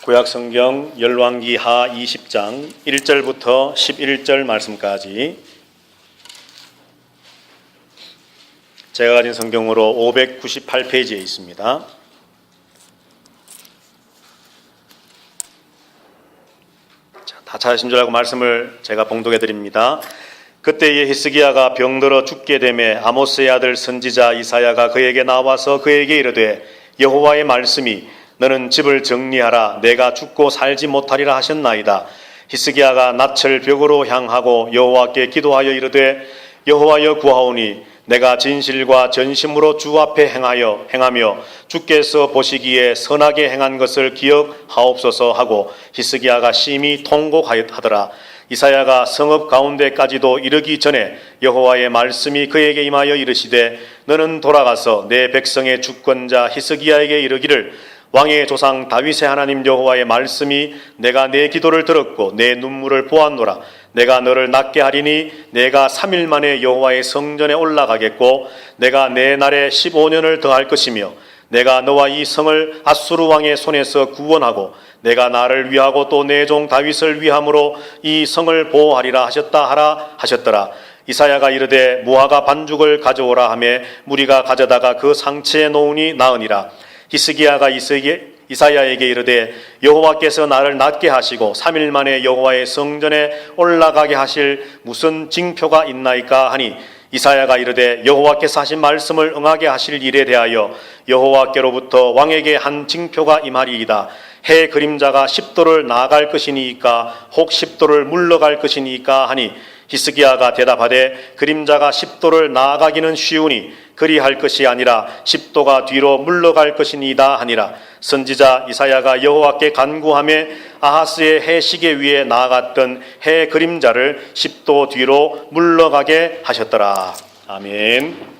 구약성경 열왕기하 20장 1절부터 11절 말씀까지 제가 가진 성경으로 598페이지에 있습니다. 다 찾으신 줄 알고 말씀을 제가 봉독해 드립니다. 그때에 히스기야가 병들어 죽게 되매 아모스의 아들 선지자 이사야가 그에게 나와서 그에게 이르되 여호와의 말씀이 너는 집을 정리하라 내가 죽고 살지 못하리라 하셨나이다. 히스기야가 낯을 벽으로 향하고 여호와께 기도하여 이르되 여호와여 구하오니 내가 진실과 전심으로 주 앞에 행하며 주께서 보시기에 선하게 행한 것을 기억하옵소서 하고 히스기야가 심히 통곡하더라. 이사야가 성읍 가운데까지도 이르기 전에 여호와의 말씀이 그에게 임하여 이르시되 너는 돌아가서 내 백성의 주권자 히스기야에게 이르기를 왕의 조상 다윗의 하나님 여호와의 말씀이 내가 내 기도를 들었고 내 눈물을 보았노라. 내가 너를 낫게 하리니 내가 3일 만에 여호와의 성전에 올라가겠고 내가 내 날에 15년을 더할 것이며 내가 너와 이 성을 아수르 왕의 손에서 구원하고 내가 나를 위하고 또 내 종 다윗을 위함으로 이 성을 보호하리라 하셨더라. 이사야가 이르되 무화과 반죽을 가져오라 하매 무리가 가져다가 그 상체에 놓으니 나으니라. 히스기야가 이사야에게 이르되 여호와께서 나를 낫게 하시고 3일 만에 여호와의 성전에 올라가게 하실 무슨 징표가 있나이까 하니 이사야가 이르되 여호와께서 하신 말씀을 응하게 하실 일에 대하여 여호와께로부터 왕에게 한 징표가 임하리이다. 해 그림자가 10도를 나아갈 것이니까 혹 10도를 물러갈 것이니까 하니 히스기야가 대답하되 그림자가 10도를 나아가기는 쉬우니 그리할 것이 아니라 10도가 뒤로 물러갈 것이니이다 하니라. 선지자 이사야가 여호와께 간구하며 아하스의 해 시계 위에 나아갔던 해 그림자를 10도 뒤로 물러가게 하셨더라. 아멘.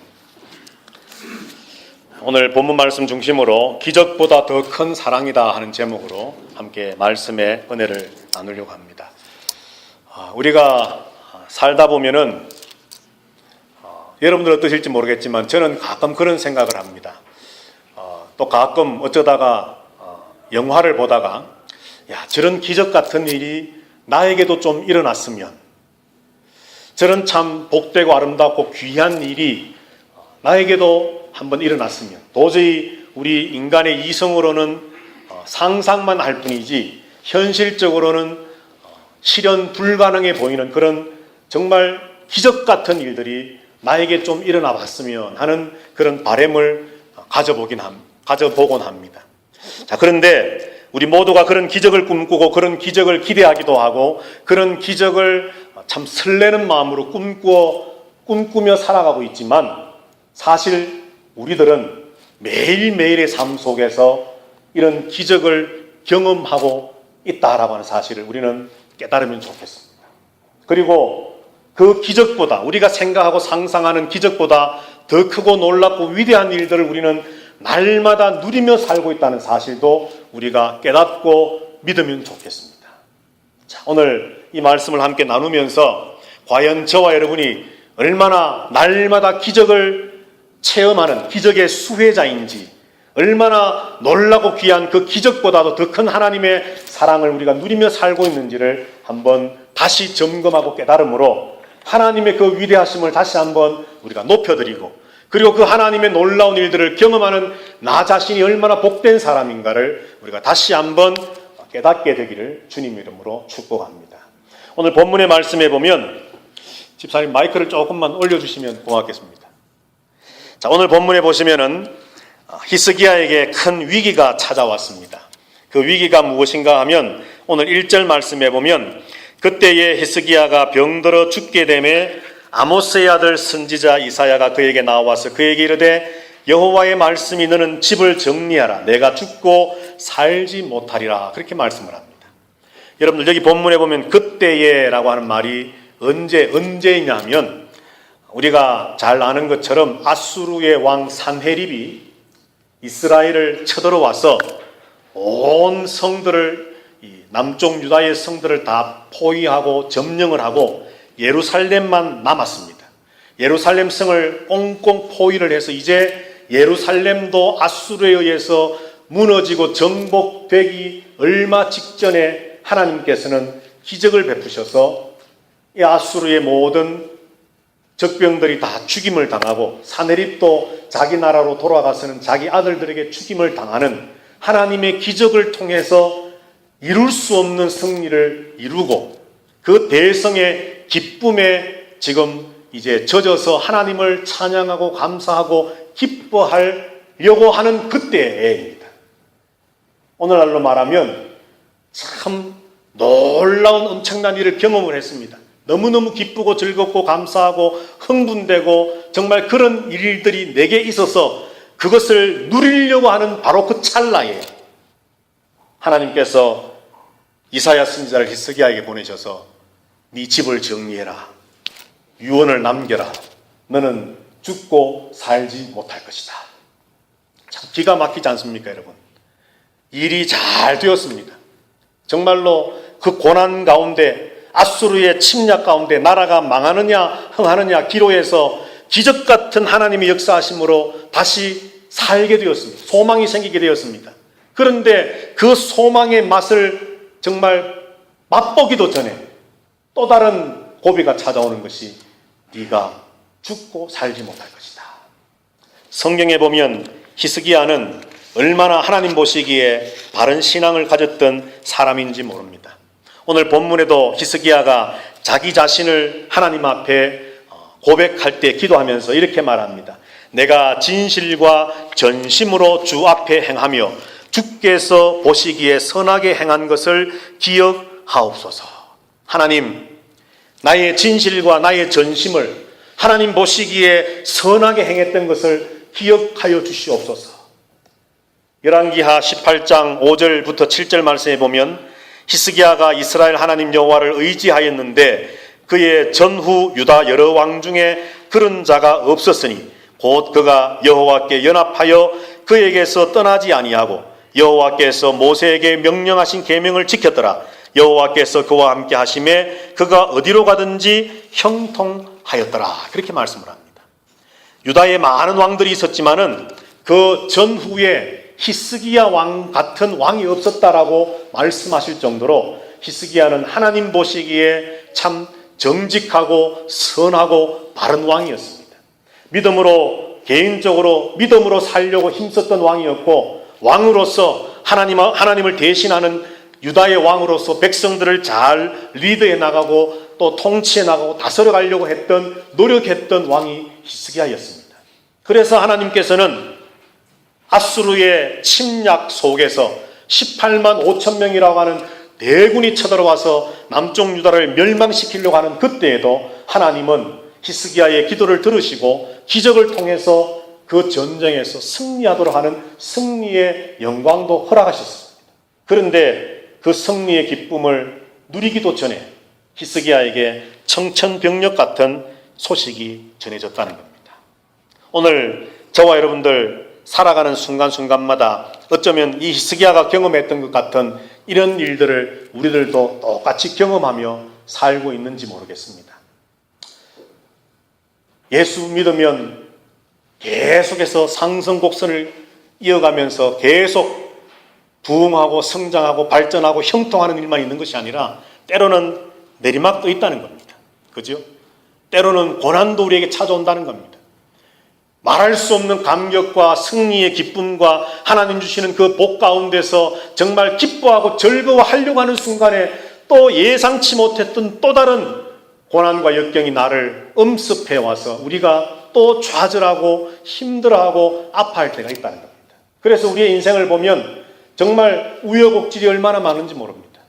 오늘 본문 말씀 중심으로 기적보다 더 큰 사랑이다 하는 제목으로 함께 말씀의 은혜를 나누려고 합니다. 우리가 살다 보면은 여러분들 어떠실지 모르겠지만 저는 가끔 그런 생각을 합니다. 또 가끔 어쩌다가 영화를 보다가 저런 기적 같은 일이 나에게도 좀 일어났으면, 저런 참 복되고 아름답고 귀한 일이 나에게도 한번 일어났으면, 도저히 우리 인간의 이성으로는 상상만 할 뿐이지 현실적으로는 실현 불가능해 보이는 그런 정말 기적 같은 일들이 나에게 좀 일어나 봤으면 하는 그런 바람을 가져보곤 합니다. 자, 그런데 우리 모두가 그런 기적을 꿈꾸고 그런 기적을 기대하기도 하고 그런 기적을 참 설레는 마음으로 꿈꾸며 살아가고 있지만 사실 우리들은 매일매일의 삶 속에서 이런 기적을 경험하고 있다라고 하는 사실을 우리는 깨달으면 좋겠습니다. 그리고 그 기적보다, 우리가 생각하고 상상하는 기적보다 더 크고 놀랍고 위대한 일들을 우리는 날마다 누리며 살고 있다는 사실도 우리가 깨닫고 믿으면 좋겠습니다. 자, 오늘 이 말씀을 함께 나누면서 과연 저와 여러분이 얼마나 날마다 기적을 체험하는 기적의 수혜자인지, 얼마나 놀라고 귀한 그 기적보다도 더 큰 하나님의 사랑을 우리가 누리며 살고 있는지를 한번 다시 점검하고 깨달음으로 하나님의 그 위대하심을 다시 한번 우리가 높여드리고, 그리고 그 하나님의 놀라운 일들을 경험하는 나 자신이 얼마나 복된 사람인가를 우리가 다시 한번 깨닫게 되기를 주님 이름으로 축복합니다. 오늘 본문의 말씀에 보면, 집사님 마이크를 조금만 올려주시면 고맙겠습니다. 자, 오늘 본문에 보시면은 히스기야에게 큰 위기가 찾아왔습니다. 그 위기가 무엇인가 하면 오늘 1절 말씀에 보면 그때에 히스기야가 병들어 죽게 되매 아모스의 아들 선지자 이사야가 그에게 나와서 그에게 이르되 여호와의 말씀이 너는 집을 정리하라 내가 죽고 살지 못하리라 그렇게 말씀을 합니다. 여러분들 여기 본문에 보면 그때에라고 하는 말이 언제이냐면 우리가 잘 아는 것처럼 아수르의 왕 산헤립이 이스라엘을 쳐들어와서 온 성들을 남쪽 유다의 성들을 다 포위하고 점령을 하고 예루살렘만 남았습니다. 예루살렘 성을 꽁꽁 포위를 해서 이제 예루살렘도 아수르에 의해서 무너지고 정복되기 얼마 직전에 하나님께서는 기적을 베푸셔서 이 아수르의 모든 적병들이 다 죽임을 당하고 사내립도 자기 나라로 돌아가서는 자기 아들들에게 죽임을 당하는 하나님의 기적을 통해서 이룰 수 없는 승리를 이루고 그 대성의 기쁨에 지금 이제 젖어서 하나님을 찬양하고 감사하고 기뻐하려고 하는 그때입니다. 오늘날로 말하면 참 놀라운 엄청난 일을 경험을 했습니다. 너무너무 기쁘고 즐겁고 감사하고 흥분되고 정말 그런 일들이 내게 있어서 그것을 누리려고 하는 바로 그 찰나에 하나님께서 이사야 선지자를 히스기야에게 보내셔서 네 집을 정리해라. 유언을 남겨라. 너는 죽고 살지 못할 것이다. 참 기가 막히지 않습니까, 여러분? 일이 잘 되었습니다. 정말로 그 고난 가운데 아수르의 침략 가운데 나라가 망하느냐 흥하느냐 기로에서 기적 같은 하나님의 역사하심으로 다시 살게 되었습니다. 소망이 생기게 되었습니다. 그런데 그 소망의 맛을 정말 맛보기도 전에 또 다른 고비가 찾아오는 것이 네가 죽고 살지 못할 것이다. 성경에 보면 히스기야는 얼마나 하나님 보시기에 바른 신앙을 가졌던 사람인지 모릅니다. 오늘 본문에도 히스기야가 자기 자신을 하나님 앞에 고백할 때 기도하면서 이렇게 말합니다. 내가 진실과 전심으로 주 앞에 행하며 주께서 보시기에 선하게 행한 것을 기억하옵소서. 하나님, 나의 진실과 나의 전심을 하나님 보시기에 선하게 행했던 것을 기억하여 주시옵소서. 열왕기하 18장 5절부터 7절 말씀에 보면 히스기야가 이스라엘 하나님 여호와를 의지하였는데 그의 전후 유다 여러 왕 중에 그런 자가 없었으니 곧 그가 여호와께 연합하여 그에게서 떠나지 아니하고 여호와께서 모세에게 명령하신 계명을 지켰더라. 여호와께서 그와 함께 하심에 그가 어디로 가든지 형통하였더라. 그렇게 말씀을 합니다. 유다에 많은 왕들이 있었지만은 그 전후에 히스기야 왕 같은 왕이 없었다라고 말씀하실 정도로 히스기야는 하나님 보시기에 참 정직하고 선하고 바른 왕이었습니다. 믿음으로 개인적으로 믿음으로 살려고 힘썼던 왕이었고 왕으로서 하나님을 대신하는 유다의 왕으로서 백성들을 잘 리드해 나가고 또 통치해 나가고 다스려 가려고 노력했던 왕이 히스기야였습니다. 그래서 하나님께서는 아수르의 침략 속에서 18만 5천 명이라고 하는 대군이 쳐들어와서 남쪽 유다를 멸망시키려고 하는 그때에도 하나님은 히스기야의 기도를 들으시고 기적을 통해서 그 전쟁에서 승리하도록 하는 승리의 영광도 허락하셨습니다. 그런데 그 승리의 기쁨을 누리기도 전에 히스기야에게 청천벽력 같은 소식이 전해졌다는 겁니다. 오늘 저와 여러분들 살아가는 순간순간마다 어쩌면 이 히스기야가 경험했던 것 같은 이런 일들을 우리들도 똑같이 경험하며 살고 있는지 모르겠습니다. 예수 믿으면 계속해서 상승곡선을 이어가면서 계속 부흥하고 성장하고 발전하고 형통하는 일만 있는 것이 아니라 때로는 내리막도 있다는 겁니다. 그죠? 때로는 고난도 우리에게 찾아온다는 겁니다. 말할 수 없는 감격과 승리의 기쁨과 하나님 주시는 그 복 가운데서 정말 기뻐하고 즐거워하려고 하는 순간에 또 예상치 못했던 또 다른 고난과 역경이 나를 엄습해 와서 우리가 또 좌절하고 힘들어하고 아파할 때가 있다는 겁니다. 그래서 우리의 인생을 보면 정말 우여곡절이 얼마나 많은지 모릅니다.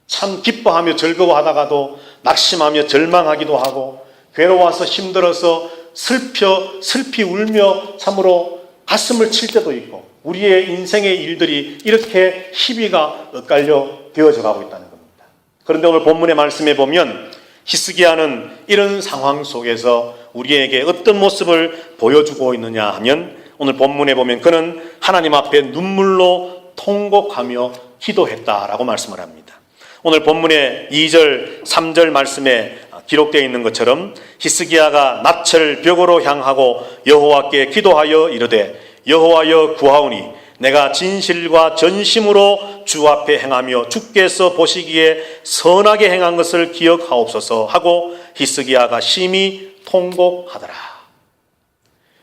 참 기뻐하며 즐거워하다가도 낙심하며 절망하기도 하고 괴로워서 힘들어서 슬피 울며 참으로 가슴을 칠 때도 있고 우리의 인생의 일들이 이렇게 희비가 엇갈려 되어져 가고 있다는 겁니다. 그런데 오늘 본문의 말씀에 보면 히스기야는 이런 상황 속에서 우리에게 어떤 모습을 보여주고 있느냐 하면 오늘 본문에 보면 그는 하나님 앞에 눈물로 통곡하며 기도했다라고 말씀을 합니다. 오늘 본문의 2절, 3절 말씀에 기록되어 있는 것처럼 히스기야가 낯을 벽으로 향하고 여호와께 기도하여 이르되 여호와여 구하오니 내가 진실과 전심으로 주 앞에 행하며 주께서 보시기에 선하게 행한 것을 기억하옵소서 하고 히스기야가 심히 통곡하더라.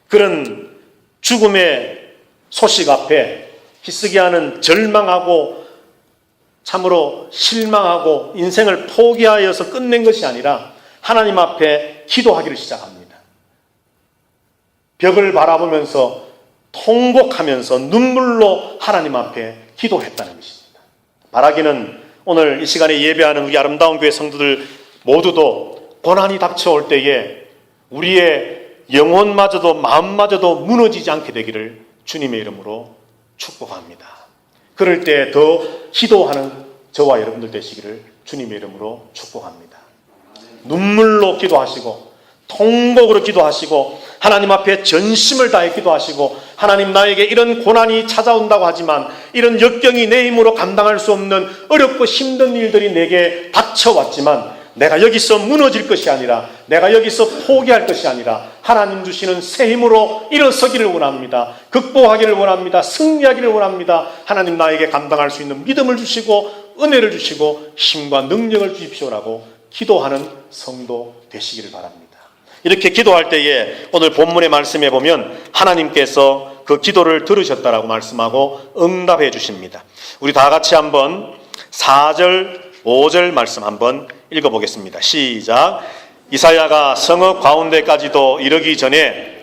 그런 죽음의 소식 앞에 히스기야는 절망하고 참으로 실망하고 인생을 포기하여서 끝낸 것이 아니라 하나님 앞에 기도하기를 시작합니다. 벽을 바라보면서 통곡하면서 눈물로 하나님 앞에 기도했다는 것입니다. 바라기는 오늘 이 시간에 예배하는 우리 아름다운 교회 성도들 모두도 고난이 닥쳐올 때에 우리의 영혼마저도 마음마저도 무너지지 않게 되기를 주님의 이름으로 축복합니다. 그럴 때 더 기도하는 저와 여러분들 되시기를 주님의 이름으로 축복합니다. 눈물로 기도하시고 통곡으로 기도하시고 하나님 앞에 전심을 다해 기도하시고 하나님 나에게 이런 고난이 찾아온다고 하지만 이런 역경이 내 힘으로 감당할 수 없는 어렵고 힘든 일들이 내게 닥쳐왔지만 내가 여기서 무너질 것이 아니라 내가 여기서 포기할 것이 아니라 하나님 주시는 새 힘으로 일어서기를 원합니다. 극복하기를 원합니다. 승리하기를 원합니다. 하나님 나에게 감당할 수 있는 믿음을 주시고 은혜를 주시고 힘과 능력을 주십시오라고 기도하는 성도 되시기를 바랍니다. 이렇게 기도할 때에 오늘 본문의 말씀에 보면 하나님께서 그 기도를 들으셨다라고 말씀하고 응답해 주십니다. 우리 다 같이 한번 4절 5절 말씀 한번 읽어보겠습니다. 시작. 이사야가 성읍 가운데까지도 이르기 전에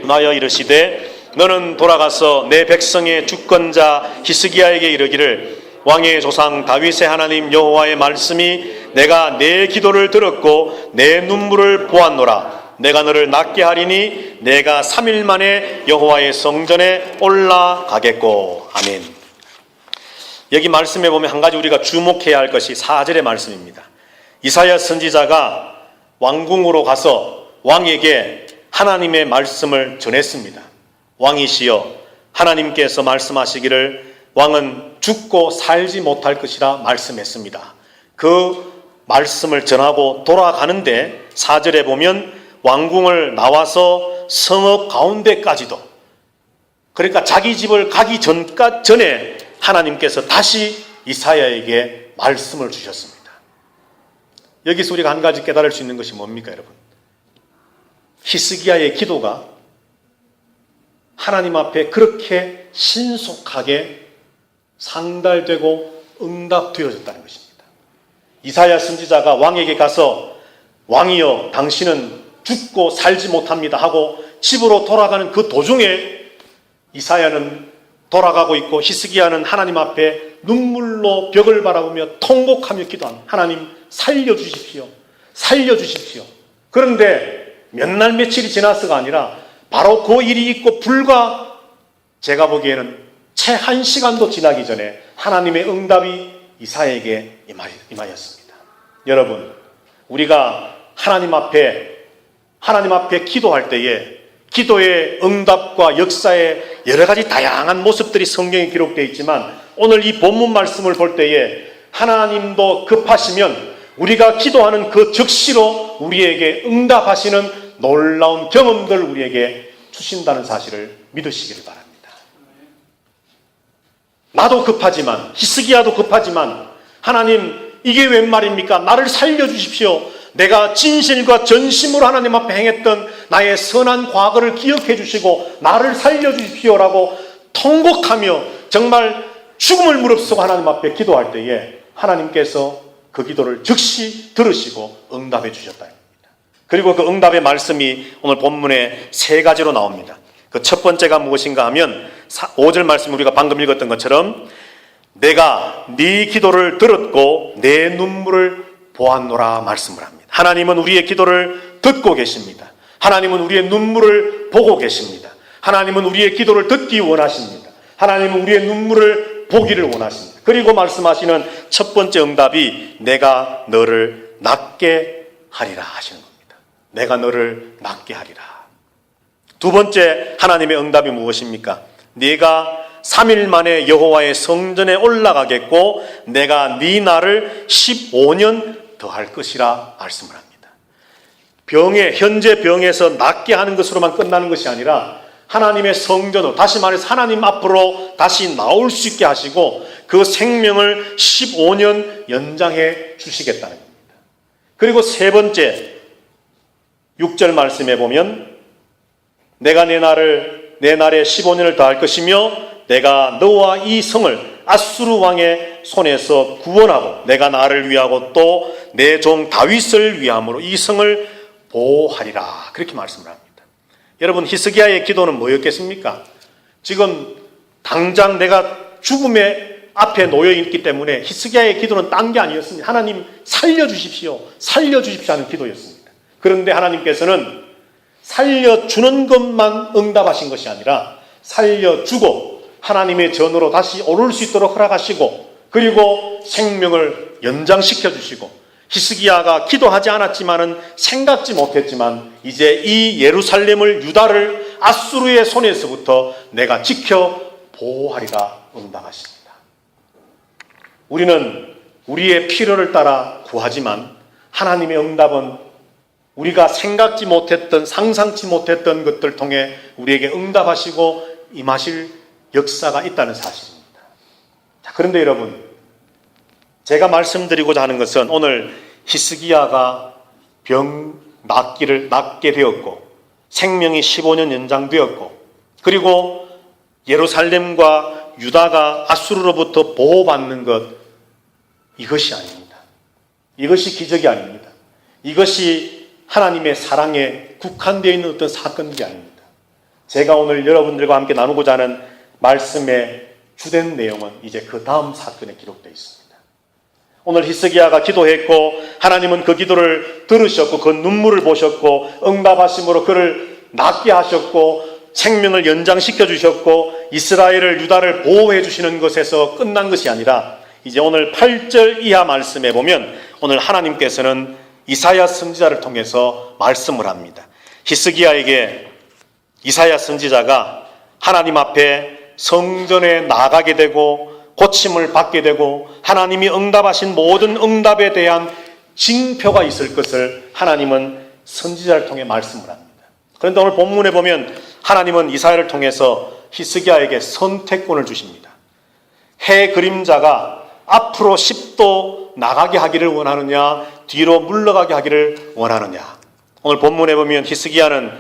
나여 이르시되 너는 돌아가서 내 백성의 주권자 히스기야에게 이르기를 왕의 조상 다윗의 하나님 여호와의 말씀이 내가 내 기도를 들었고 내 눈물을 보았노라. 내가 너를 낫게 하리니 내가 3일 만에 여호와의 성전에 올라가겠고. 아멘. 여기 말씀에 보면 한 가지 우리가 주목해야 할 것이 4절의 말씀입니다. 이사야 선지자가 왕궁으로 가서 왕에게 하나님의 말씀을 전했습니다. 왕이시여 하나님께서 말씀하시기를 왕은 죽고 살지 못할 것이라 말씀했습니다. 그 말씀을 전하고 돌아가는데 4절에 보면 왕궁을 나와서 성읍 가운데까지도, 그러니까 자기 집을 가기 전에 하나님께서 다시 이사야에게 말씀을 주셨습니다. 여기서 우리가 한 가지 깨달을 수 있는 것이 뭡니까, 여러분? 히스기야의 기도가 하나님 앞에 그렇게 신속하게 상달되고 응답되어졌다는 것입니다. 이사야 선지자가 왕에게 가서 왕이여 당신은 죽고 살지 못합니다 하고 집으로 돌아가는 그 도중에 이사야는 돌아가고 있고 히스기야는 하나님 앞에 눈물로 벽을 바라보며 통곡하며 기도합니다. 하나님 살려주십시오. 살려주십시오. 그런데 몇 날 며칠이 지나서가 아니라 바로 그 일이 있고 불과 제가 보기에는 채 1시간도 지나기 전에 하나님의 응답이 이사야에게 임하였습니다. 여러분, 우리가 하나님 앞에 기도할 때에 기도의 응답과 역사의 여러 가지 다양한 모습들이 성경에 기록되어 있지만 오늘 이 본문 말씀을 볼 때에 하나님도 급하시면 우리가 기도하는 그 즉시로 우리에게 응답하시는 놀라운 경험들 우리에게 주신다는 사실을 믿으시기를 바랍니다. 나도 급하지만 히스기야도 급하지만 하나님 이게 웬 말입니까? 나를 살려주십시오. 내가 진실과 전심으로 하나님 앞에 행했던 나의 선한 과거를 기억해 주시고 나를 살려주십시오라고 통곡하며 정말 죽음을 무릅쓰고 하나님 앞에 기도할 때에 하나님께서 그 기도를 즉시 들으시고 응답해 주셨다. 그리고 그 응답의 말씀이 오늘 본문에 3가지로 나옵니다. 그 첫 번째가 무엇인가 하면 5절 말씀 우리가 방금 읽었던 것처럼 내가 네 기도를 들었고 내 눈물을 보았노라 말씀을 합니다. 하나님은 우리의 기도를 듣고 계십니다. 하나님은 우리의 눈물을 보고 계십니다. 하나님은 우리의 기도를 듣기 원하십니다. 하나님은 우리의 눈물을 보기를 원하십니다. 그리고 말씀하시는 첫 번째 응답이 내가 너를 낫게 하리라 하시는 겁니다. 내가 너를 낫게 하리라. 두 번째 하나님의 응답이 무엇입니까? 네가 3일 만에 여호와의 성전에 올라가겠고 내가 네 날을 15년 더할 것이라 말씀을 합니다. 현재 병에서 낫게 하는 것으로만 끝나는 것이 아니라 하나님의 성전으로, 다시 말해서 하나님 앞으로 다시 나올 수 있게 하시고 그 생명을 15년 연장해 주시겠다는 겁니다. 그리고 세 번째 6절 말씀에 보면 내가 내 날에 15년을 더할 것이며 내가 너와 이 성을 아수르 왕의 손에서 구원하고 내가 나를 위하고 또 내 종 다윗을 위함으로 이 성을 보호하리라. 그렇게 말씀을 합니다. 여러분, 히스기야의 기도는 뭐였겠습니까? 지금 당장 내가 죽음의 앞에 놓여 있기 때문에 히스기야의 기도는 딴 게 아니었습니다. 하나님 살려주십시오. 살려주십시오 하는 기도였습니다. 그런데 하나님께서는 살려주는 것만 응답하신 것이 아니라 살려주고 하나님의 전으로 다시 오를 수 있도록 허락하시고 그리고 생명을 연장시켜 주시고 히스기야가 기도하지 않았지만은 생각지 못했지만 이제 이 예루살렘을 유다를 아수르의 손에서부터 내가 지켜 보호하리라 응답하십니다. 우리는 우리의 필요를 따라 구하지만 하나님의 응답은 우리가 생각지 못했던 상상치 못했던 것들 통해 우리에게 응답하시고 임하실 역사가 있다는 사실입니다. 자, 그런데 여러분, 제가 말씀드리고자 하는 것은 오늘 히스기야가 낫게 되었고 생명이 15년 연장되었고 그리고 예루살렘과 유다가 아수르로부터 보호받는 것, 이것이 아닙니다. 이것이 기적이 아닙니다. 이것이 하나님의 사랑에 국한되어 있는 어떤 사건이 아닙니다. 제가 오늘 여러분들과 함께 나누고자 하는 말씀의 주된 내용은 이제 그 다음 사건에 기록되어 있습니다. 오늘 히스기야가 기도했고 하나님은 그 기도를 들으셨고 그 눈물을 보셨고 응답하심으로 그를 낫게 하셨고 생명을 연장시켜 주셨고 이스라엘을 유다를 보호해 주시는 것에서 끝난 것이 아니라 이제 오늘 8절 이하 말씀에 보면 오늘 하나님께서는 이사야 선지자를 통해서 말씀을 합니다. 히스기야에게 이사야 선지자가 하나님 앞에 성전에 나가게 되고 고침을 받게 되고 하나님이 응답하신 모든 응답에 대한 징표가 있을 것을 하나님은 선지자를 통해 말씀을 합니다. 그런데 오늘 본문에 보면 하나님은 이사야를 통해서 히스기야에게 선택권을 주십니다. 해 그림자가 앞으로 10도 나가게 하기를 원하느냐 뒤로 물러가게 하기를 원하느냐. 오늘 본문에 보면 히스기야는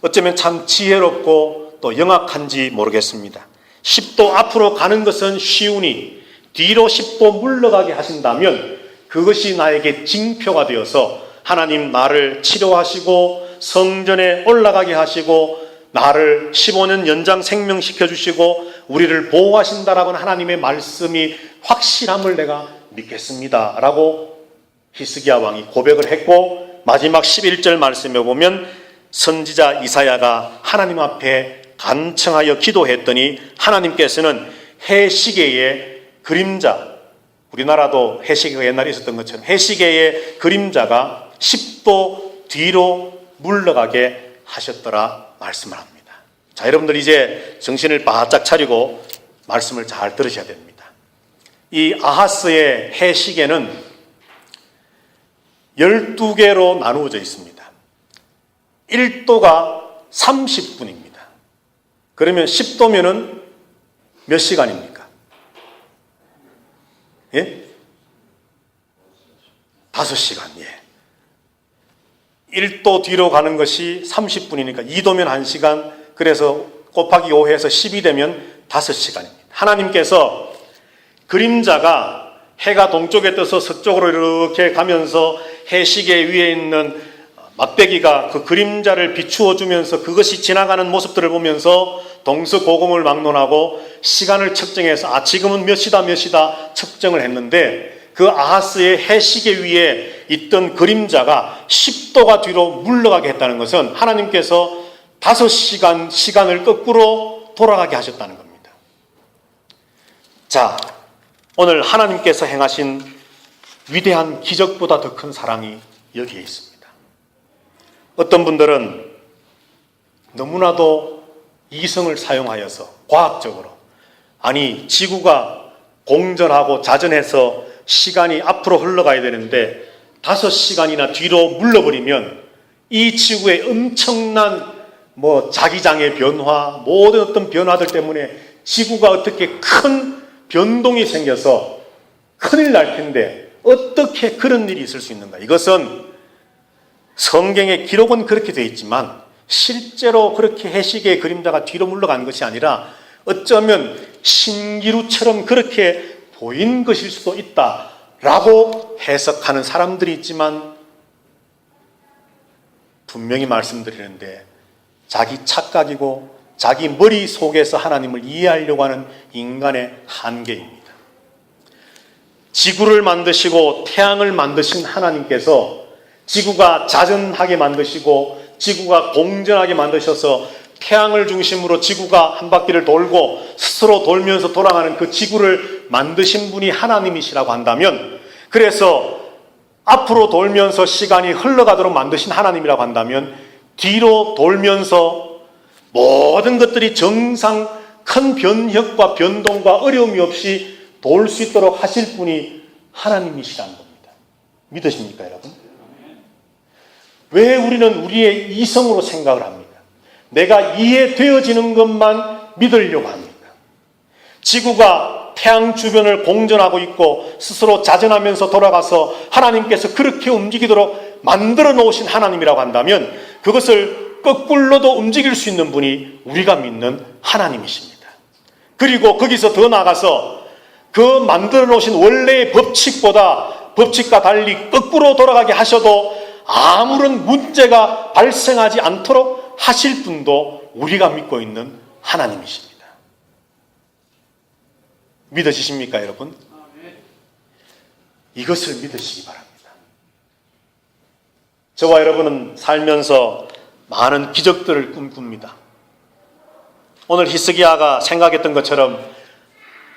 어쩌면 참 지혜롭고 또 영악한지 모르겠습니다. 10도 앞으로 가는 것은 쉬우니 뒤로 10도 물러가게 하신다면 그것이 나에게 징표가 되어서 하나님 나를 치료하시고 성전에 올라가게 하시고 나를 15년 연장 생명시켜 주시고 우리를 보호하신다라고 하나님의 말씀이 확실함을 내가 믿겠습니다 라고 히스기야 왕이 고백을 했고 마지막 11절 말씀에 보면 선지자 이사야가 하나님 앞에 간청하여 기도했더니 하나님께서는 해시계의 그림자, 우리나라도 해시계가 옛날에 있었던 것처럼 해시계의 그림자가 10도 뒤로 물러가게 하셨더라 말씀을 합니다. 자, 여러분들 이제 정신을 바짝 차리고 말씀을 잘 들으셔야 됩니다. 이 아하스의 해시계는 12개로 나누어져 있습니다. 1도가 30분입니다. 그러면 10도면은 몇 시간입니까? 예? 5시간, 예. 1도 뒤로 가는 것이 30분이니까 2도면 1시간, 그래서 곱하기 5 해서 10이 되면 5시간입니다. 하나님께서 그림자가 해가 동쪽에 떠서 서쪽으로 이렇게 가면서 해시계 위에 있는 막대기가 그 그림자를 비추어 주면서 그것이 지나가는 모습들을 보면서 동서고금을 막론하고 시간을 측정해서 지금은 몇 시다 측정을 했는데 그 아하스의 해시계 위에 있던 그림자가 10도가 뒤로 물러가게 했다는 것은 하나님께서 5시간 시간을 거꾸로 돌아가게 하셨다는 겁니다. 자, 오늘 하나님께서 행하신 위대한 기적보다 더 큰 사랑이 여기에 있습니다. 어떤 분들은 너무나도 이성을 사용하여서 과학적으로 지구가 공전하고 자전해서 시간이 앞으로 흘러가야 되는데 5시간이나 뒤로 물러버리면 이 지구에 엄청난 자기장의 변화, 모든 어떤 변화들 때문에 지구가 어떻게 큰 변동이 생겨서 큰일 날 텐데 어떻게 그런 일이 있을 수 있는가? 이것은 성경의 기록은 그렇게 되어 있지만 실제로 그렇게 해시계의 그림자가 뒤로 물러간 것이 아니라 어쩌면 신기루처럼 그렇게 보인 것일 수도 있다라고 해석하는 사람들이 있지만 분명히 말씀드리는데 자기 착각이고 자기 머릿속에서 하나님을 이해하려고 하는 인간의 한계입니다. 지구를 만드시고 태양을 만드신 하나님께서 지구가 자전하게 만드시고 지구가 공전하게 만드셔서 태양을 중심으로 지구가 한 바퀴를 돌고 스스로 돌면서 돌아가는 그 지구를 만드신 분이 하나님이시라고 한다면, 그래서 앞으로 돌면서 시간이 흘러가도록 만드신 하나님이라고 한다면 뒤로 돌면서 모든 것들이 정상 큰 변혁과 변동과 어려움이 없이 돌 수 있도록 하실 분이 하나님이시라는 겁니다. 믿으십니까, 여러분? 왜 우리는 우리의 이성으로 생각을 합니까? 내가 이해되어지는 것만 믿으려고 합니까? 지구가 태양 주변을 공전하고 있고 스스로 자전하면서 돌아가서 하나님께서 그렇게 움직이도록 만들어 놓으신 하나님이라고 한다면 그것을 거꾸로도 움직일 수 있는 분이 우리가 믿는 하나님이십니다. 그리고 거기서 더 나아가서 그 만들어 놓으신 원래의 법칙과 달리 거꾸로 돌아가게 하셔도 아무런 문제가 발생하지 않도록 하실 분도 우리가 믿고 있는 하나님이십니다. 믿으시십니까, 여러분? 이것을 믿으시기 바랍니다. 저와 여러분은 살면서 많은 기적들을 꿈꿉니다. 오늘 히스기야가 생각했던 것처럼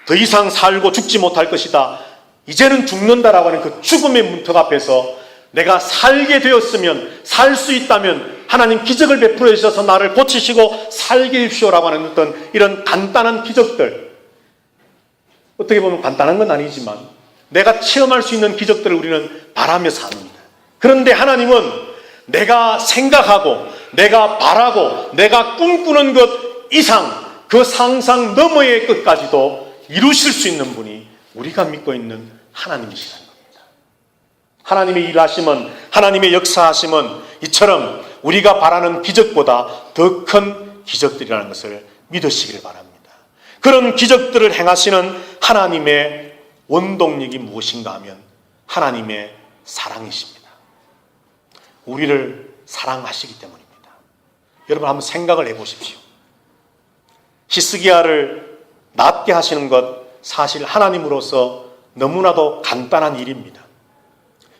더 이상 살고 죽지 못할 것이다, 이제는 죽는다라고 하는 그 죽음의 문턱 앞에서 내가 살게 되었으면, 살 수 있다면 하나님 기적을 베풀어 주셔서 나를 고치시고 살게 해주시오라고 하는 어떤 이런 간단한 기적들, 어떻게 보면 간단한 건 아니지만 내가 체험할 수 있는 기적들을 우리는 바라며 삽니다. 그런데 하나님은 내가 생각하고 내가 바라고 내가 꿈꾸는 것 이상 그 상상 너머의 끝까지도 이루실 수 있는 분이 우리가 믿고 있는 하나님이시라는 겁니다. 하나님의 일하심은, 하나님의 역사하심은 이처럼 우리가 바라는 기적보다 더 큰 기적들이라는 것을 믿으시길 바랍니다. 그런 기적들을 행하시는 하나님의 원동력이 무엇인가 하면 하나님의 사랑이십니다. 우리를 사랑하시기 때문입니다. 여러분 한번 생각을 해보십시오. 히스기야를 낫게 하시는 것 사실 하나님으로서 너무나도 간단한 일입니다.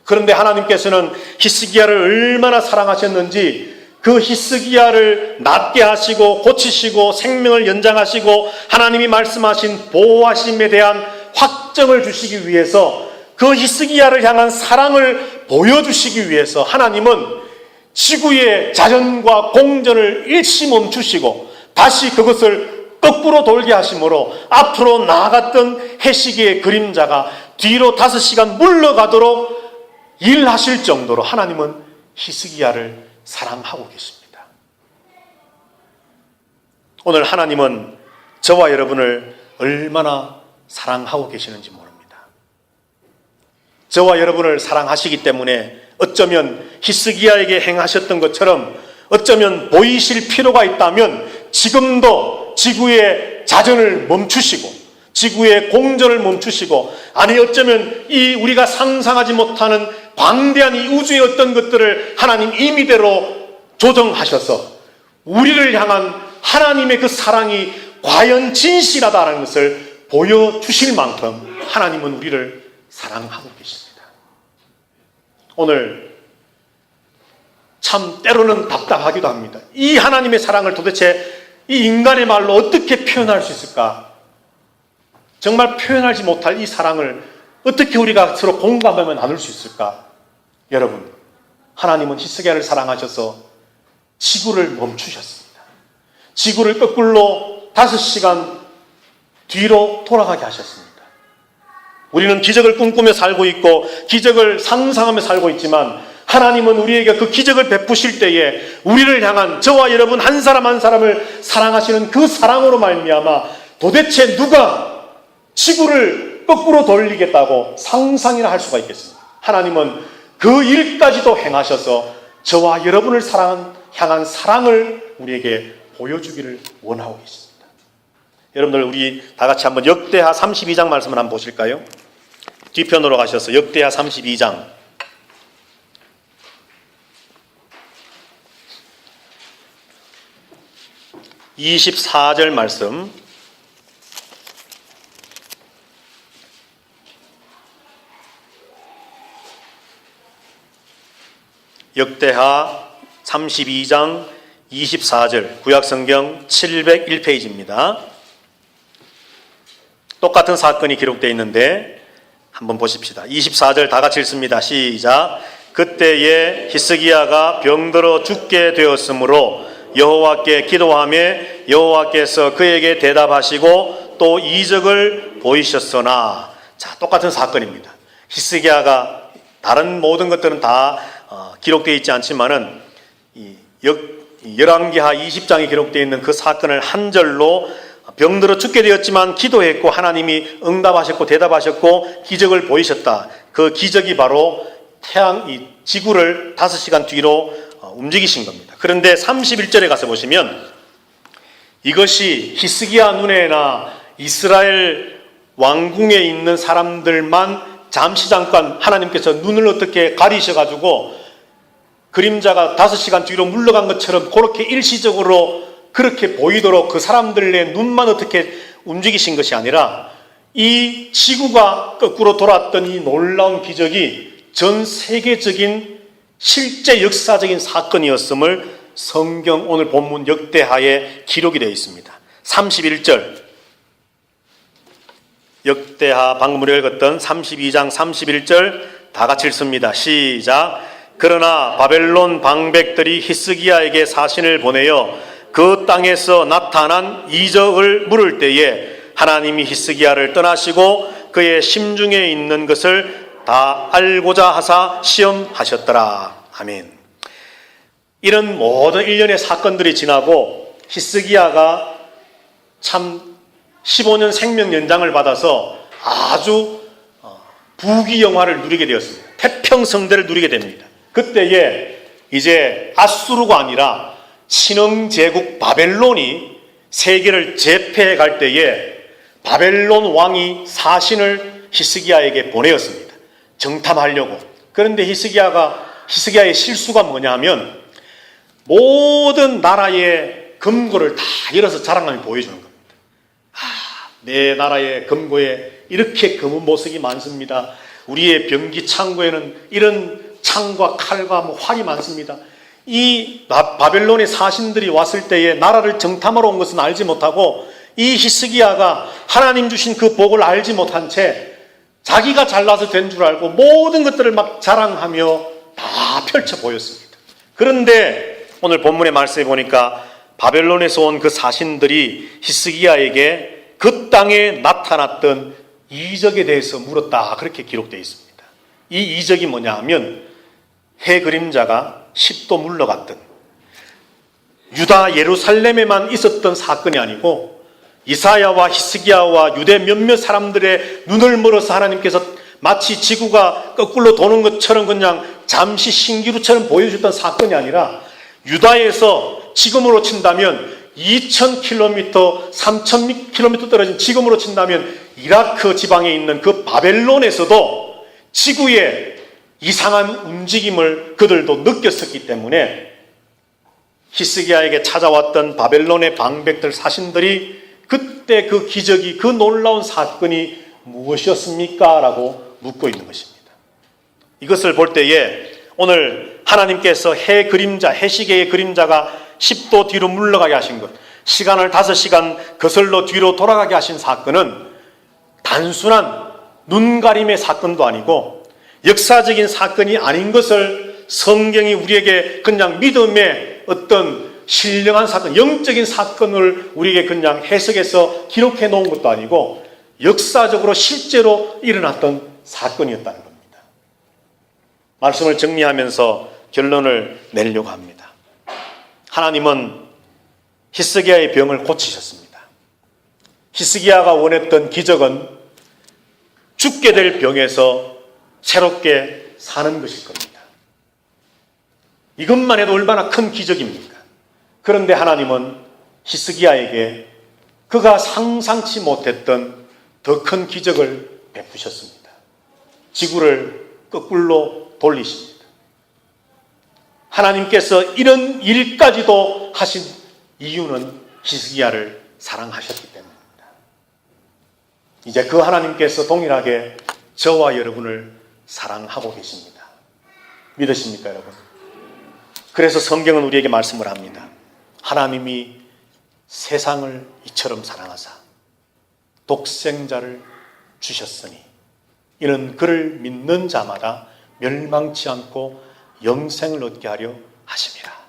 그런데 하나님께서는 히스기야를 얼마나 사랑하셨는지 그 히스기야를 낫게 하시고 고치시고 생명을 연장하시고 하나님이 말씀하신 보호하심에 대한 확정을 주시기 위해서 그 히스기야를 향한 사랑을 보여주시기 위해서 하나님은 지구의 자전과 공전을 일시 멈추시고 다시 그것을 거꾸로 돌게 하심으로 앞으로 나아갔던 해시계의 그림자가 뒤로 5시간 물러가도록 일하실 정도로 하나님은 히스기야를 사랑하고 계십니다. 오늘 하나님은 저와 여러분을 얼마나 사랑하고 계시는지 모릅니다. 저와 여러분을 사랑하시기 때문에 어쩌면 히스기야에게 행하셨던 것처럼 어쩌면 보이실 필요가 있다면 지금도 지구의 자전을 멈추시고 지구의 공전을 멈추시고, 아니 어쩌면 이 우리가 상상하지 못하는 광대한 이 우주의 어떤 것들을 하나님 임의대로 조정하셔서 우리를 향한 하나님의 그 사랑이 과연 진실하다는 것을 보여주실 만큼 하나님은 우리를 사랑하고 계십니다. 오늘 참 때로는 답답하기도 합니다. 이 하나님의 사랑을 도대체 이 인간의 말로 어떻게 표현할 수 있을까? 정말 표현하지 못할 이 사랑을 어떻게 우리가 서로 공감하며 나눌 수 있을까? 여러분, 하나님은 히스기야를 사랑하셔서 지구를 멈추셨습니다. 지구를 거꾸로 5시간 뒤로 돌아가게 하셨습니다. 우리는 기적을 꿈꾸며 살고 있고 기적을 상상하며 살고 있지만 하나님은 우리에게 그 기적을 베푸실 때에 우리를 향한 저와 여러분 한 사람 한 사람을 사랑하시는 그 사랑으로 말미암아 도대체 누가 지구를 거꾸로 돌리겠다고 상상이나 할 수가 있겠습니까? 하나님은 그 일까지도 행하셔서 저와 여러분을 향한 사랑을 우리에게 보여주기를 원하고 계십니다. 여러분들 우리 다 같이 한번 역대하 32장 말씀을 한번 보실까요? 뒤편으로 가셔서 역대하 32장 24절 말씀. 역대하 32장 24절 구약성경 701페이지입니다. 똑같은 사건이 기록되어 있는데 한번 보십시다. 24절 다 같이 읽습니다. 시작. 그때에 히스기야가 병들어 죽게 되었으므로 여호와께 기도하며 여호와께서 그에게 대답하시고 또 이적을 보이셨으나, 자, 똑같은 사건입니다. 히스기야가 다른 모든 것들은 다 기록되어 있지 않지만은 열왕기하 20장에 기록되어 있는 그 사건을 한 절로 병들어 죽게 되었지만 기도했고 하나님이 응답하셨고 대답하셨고 기적을 보이셨다. 그 기적이 바로 이 지구를 5시간 뒤로 움직이신 겁니다. 그런데 31절에 가서 보시면 이것이 히스기야 눈에나 이스라엘 왕궁에 있는 사람들만 잠시 잠깐 하나님께서 눈을 어떻게 가리셔가지고 그림자가 5시간 뒤로 물러간 것처럼 그렇게 일시적으로 그렇게 보이도록 그 사람들의 눈만 어떻게 움직이신 것이 아니라 이 지구가 거꾸로 돌았던 이 놀라운 기적이 전 세계적인 실제 역사적인 사건이었음을 성경 오늘 본문 역대하에 기록이 되어 있습니다. 31절 역대하 방금 우리가 읽었던 32장 31절 다 같이 읽습니다. 시작. 그러나 바벨론 방백들이 히스기야에게 사신을 보내어 그 땅에서 나타난 이적을 물을 때에 하나님이 히스기야를 떠나시고 그의 심중에 있는 것을 다 알고자 하사 시험하셨더라. 아멘. 이런 모든 일련의 사건들이 지나고 히스기야가 참 15년 생명 연장을 받아서 아주 부귀영화를 누리게 되었습니다. 태평성대를 누리게 됩니다. 그때에 이제 아수르가 아니라 신흥제국 바벨론이 세계를 제패해 갈 때에 바벨론 왕이 사신을 히스기야에게 보내었습니다. 정탐하려고. 그런데 히스기야의 실수가 뭐냐면 모든 나라의 금고를 다 열어서 자랑하며 보여주는 겁니다. 내 나라의 금고에 이렇게 금은 보석이 많습니다. 우리의 병기 창고에는 이런 창과 칼과 활이 많습니다. 이 바벨론의 사신들이 왔을 때에 나라를 정탐하러 온 것은 알지 못하고 이 히스기야가 하나님 주신 그 복을 알지 못한 채 자기가 잘나서 된 줄 알고 모든 것들을 막 자랑하며 다 펼쳐 보였습니다. 그런데 오늘 본문의 말씀에 보니까 바벨론에서 온 그 사신들이 히스기야에게 그 땅에 나타났던 이적에 대해서 물었다. 그렇게 기록되어 있습니다. 이 이적이 뭐냐 하면 해 그림자가 10도 물러갔던 유다 예루살렘에만 있었던 사건이 아니고 이사야와 히스기야와 유대 몇몇 사람들의 눈을 멀어서 하나님께서 마치 지구가 거꾸로 도는 것처럼 그냥 잠시 신기루처럼 보여줬던 사건이 아니라 유다에서 지금으로 친다면 2000km, 3000km 떨어진 지금으로 친다면 이라크 지방에 있는 그 바벨론에서도 지구의 이상한 움직임을 그들도 느꼈었기 때문에 히스기야에게 찾아왔던 바벨론의 방백들 사신들이 그때 그 기적이 그 놀라운 사건이 무엇이었습니까? 라고 묻고 있는 것입니다. 이것을 볼 때에 오늘 하나님께서 해 그림자, 해시계의 그림자가 10도 뒤로 물러가게 하신 것, 시간을 5시간 거슬러 뒤로 돌아가게 하신 사건은 단순한 눈가림의 사건도 아니고 역사적인 사건이 아닌 것을 성경이 우리에게 그냥 믿음의 어떤 신령한 사건, 영적인 사건을 우리에게 그냥 해석해서 기록해 놓은 것도 아니고 역사적으로 실제로 일어났던 사건이었다는 겁니다. 말씀을 정리하면서 결론을 내려고 합니다. 하나님은 히스기야의 병을 고치셨습니다. 히스기야가 원했던 기적은 죽게 될 병에서 새롭게 사는 것일 겁니다. 이것만 해도 얼마나 큰 기적입니까? 그런데 하나님은 히스기야에게 그가 상상치 못했던 더 큰 기적을 베푸셨습니다. 지구를 거꾸로 돌리십니다. 하나님께서 이런 일까지도 하신 이유는 히스기야를 사랑하셨기 때문입니다. 이제 그 하나님께서 동일하게 저와 여러분을 사랑하고 계십니다. 믿으십니까, 여러분? 그래서 성경은 우리에게 말씀을 합니다. 하나님이 세상을 이처럼 사랑하사 독생자를 주셨으니 이는 그를 믿는 자마다 멸망치 않고 영생을 얻게 하려 하심이라.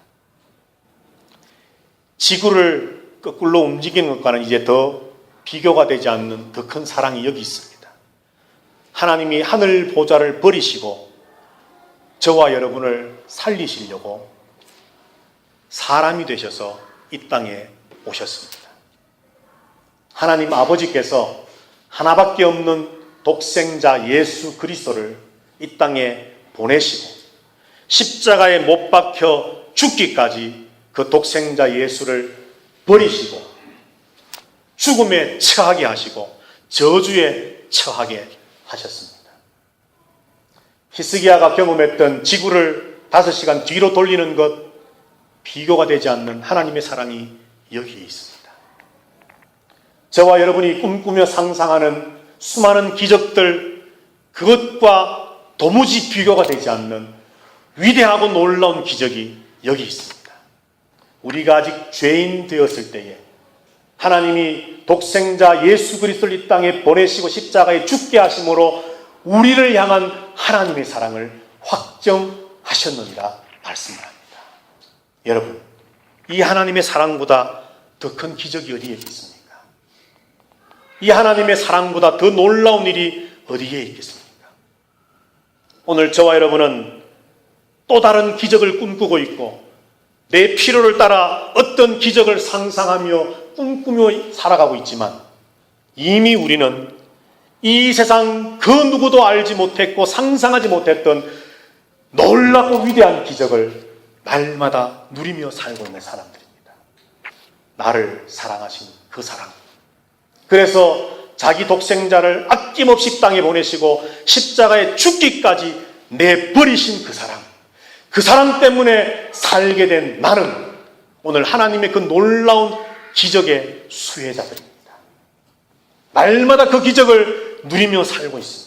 지구를 거꾸로 움직이는 것과는 이제 더 비교가 되지 않는 더 큰 사랑이 여기 있습니다. 하나님이 하늘 보좌를 버리시고 저와 여러분을 살리시려고 사람이 되셔서 이 땅에 오셨습니다. 하나님 아버지께서 하나밖에 없는 독생자 예수 그리스도를 이 땅에 보내시고 십자가에 못 박혀 죽기까지 그 독생자 예수를 버리시고 죽음에 처하게 하시고 저주에 처하게 하셨습니다. 히스기야가 경험했던 지구를 5시간 뒤로 돌리는 것 비교가 되지 않는 하나님의 사랑이 여기에 있습니다. 저와 여러분이 꿈꾸며 상상하는 수많은 기적들, 그것과 도무지 비교가 되지 않는 위대하고 놀라운 기적이 여기 있습니다. 우리가 아직 죄인 되었을 때에 하나님이 독생자 예수 그리스도를 이 땅에 보내시고 십자가에 죽게 하심으로 우리를 향한 하나님의 사랑을 확정하셨느니라 말씀을 합니다. 여러분, 이 하나님의 사랑보다 더 큰 기적이 어디에 있습니까? 이 하나님의 사랑보다 더 놀라운 일이 어디에 있겠습니까? 오늘 저와 여러분은 또 다른 기적을 꿈꾸고 있고 내 필요를 따라 어떤 기적을 상상하며 꿈꾸며 살아가고 있지만 이미 우리는 이 세상 그 누구도 알지 못했고 상상하지 못했던 놀랍고 위대한 기적을 날마다 누리며 살고 있는 사람들입니다. 나를 사랑하신 그 사랑. 그래서 자기 독생자를 아낌없이 땅에 보내시고 십자가에 죽기까지 내버리신 그 사랑. 그 사랑 때문에 살게 된 나는 오늘 하나님의 그 놀라운 기적의 수혜자들입니다. 날마다 그 기적을 누리며 살고 있습니다.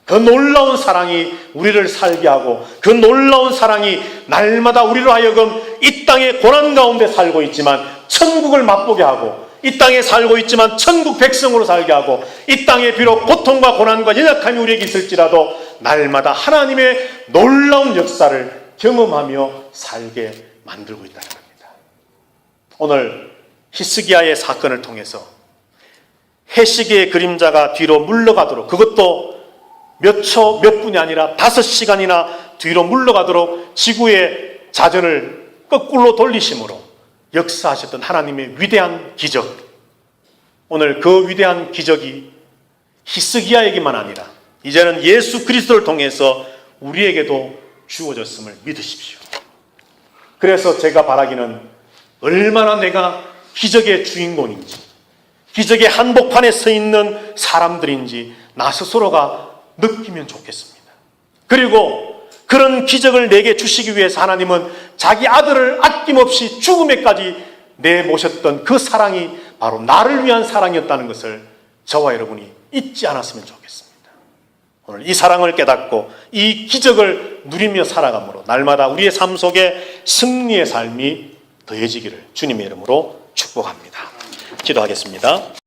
그 놀라운 사랑이 우리를 살게 하고 그 놀라운 사랑이 날마다 우리로 하여금 이 땅의 고난 가운데 살고 있지만 천국을 맛보게 하고 이 땅에 살고 있지만 천국 백성으로 살게 하고 이 땅에 비록 고통과 고난과 연약함이 우리에게 있을지라도 날마다 하나님의 놀라운 역사를 경험하며 살게 만들고 있다는 겁니다. 오늘 히스기야의 사건을 통해서 해시계의 그림자가 뒤로 물러가도록, 그것도 몇 초, 몇 분이 아니라 5시간이나 뒤로 물러가도록 지구의 자전을 거꾸로 돌리심으로 역사하셨던 하나님의 위대한 기적, 오늘 그 위대한 기적이 히스기야에게만 아니라 이제는 예수 그리스도를 통해서 우리에게도 주어졌음을 믿으십시오. 그래서 제가 바라기는 얼마나 내가 기적의 주인공인지, 기적의 한복판에 서 있는 사람들인지 나 스스로가 느끼면 좋겠습니다. 그리고 그런 기적을 내게 주시기 위해서 하나님은 자기 아들을 아낌없이 죽음에까지 내모셨던 그 사랑이 바로 나를 위한 사랑이었다는 것을 저와 여러분이 잊지 않았으면 좋겠습니다. 오늘 이 사랑을 깨닫고 이 기적을 누리며 살아감으로 날마다 우리의 삶 속에 승리의 삶이 더해지기를 주님의 이름으로 축복합니다. 기도하겠습니다.